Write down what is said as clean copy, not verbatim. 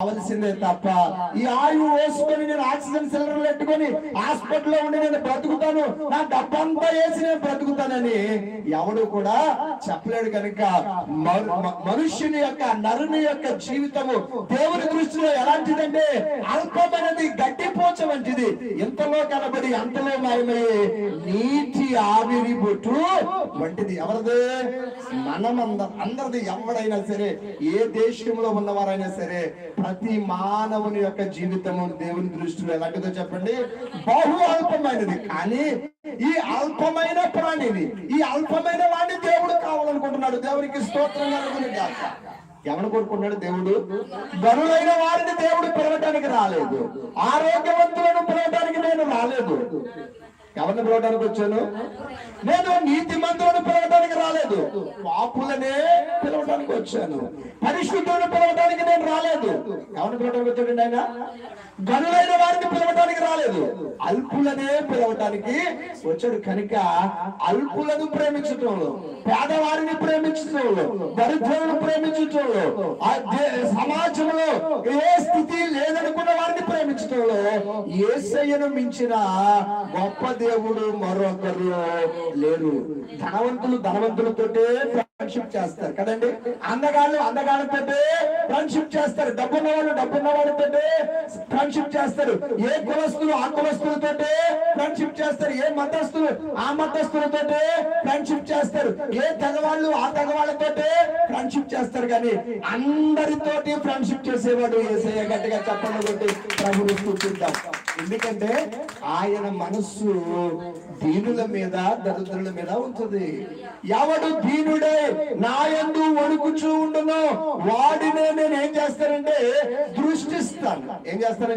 కావలసిందే తప్ప ఈ ఆయువు వేసుకొని నేను ఆక్సిజన్ సిలిండర్లు పెట్టుకొని హాస్పిటల్లో ఉండి నేను బ్రతుకుతాను, నా డబ్బంతా వేసి నేను బ్రతుకుతానని ఎవడు కూడా చెప్పలేడు. కనుక మనుష్యుని యొక్క నరుని యొక్క జీవితము దేవుని దృష్టిలో ఎలాంటిదంటే అల్పమైనది, గడ్డిపోచ వంటిది. ఇంతలో కనబడి అంతలో మాయమయ్యే నీటి ఆవిరి బొట్టు వంటిది. ఎవరిది? అందరిది. ఎవడైనా సరే, ఏ దేశంలో ఉన్నవారైనా సరే, ప్రతి మానవుని యొక్క జీవితము దేవుని దృష్టిలో ఎలాంటిదో చెప్పండి? బహు అల్పమైనది. కానీ ఈ అల్పమైన ప్రాణిని, ఈ అల్పమైన వాడిని దేవుడు కావాలనుకుంటున్నాడు. దేవునికి స్తోత్రం కలుగును గాక. ఎవరు కోరుకున్నాడు దేవుడు? గనులైన వారిని దేవుడు పిలవటానికి రాలేదు. ఆరోగ్యవంతులను పిలవటానికి నేను రాలేదు. ఎవరిని పిలవడానికి వచ్చాను? నేను నీతిమంతులను పిలవడానికి రాలేదు, పాపులనే పిలవడానికి వచ్చాను. పరిశుద్ధులను పిలవడానికి నేను రాలేదు. ఎవరిని పిలవడానికి వచ్చాడండి ఆయన? గనులైన వారిని పిలవడానికి రాలేదు, అల్పులనే పిలవటానికి వచ్చాడు. కనుక అల్పులను ప్రేమించటంలో, పేదవారిని ప్రేమించటంలో, దరిద్రులను ప్రేమించటంలో, సమాజంలో ఏ స్థితి లేదనుకున్న వారిని ప్రేమించటంలో యేసయ్యను మించిన గొప్ప దేవుడు మరొకరు లేరు. ధనవంతులతోటే ఫ్రెండ్షిప్ చేస్తారు కదండి. అందగాళ్ళతోటే ఫ్రెండ్షిప్ చేస్తారు. డబ్బున్న వాళ్ళతోటే ఫ్రెండ్షిప్ చేస్తారు. ఏ కులస్తులు ఆ కులస్తులతోటే ఫ్రెండ్షిప్ చేస్తారు. ఏ మతస్థులు ఆ మతస్థులతోటే ఫ్రెండ్షిప్ చేస్తారు. ఏ తెగవాళ్ళు ఆ తెగవాళ్ళతోటే ఫ్రెండ్షిప్ చేస్తారు. కానీ అందరితోటి ఫ్రెండ్షిప్ చేసేవాడు యేసయ్య. గట్టిగా చెప్పండి కొట్టి ప్రభువుని స్తుతిద్దాం. ఎందుకంటే ఆయన మనస్సు దీనుల మీద, దరిద్రుల మీద ఉంటుంది. ఎవడు దీనుడే నా యందు వణుకుచూ ఉండునో వాడినే నేను ఏం చేస్తానంటే దృష్టిస్తాను. ఏం చేస్తానని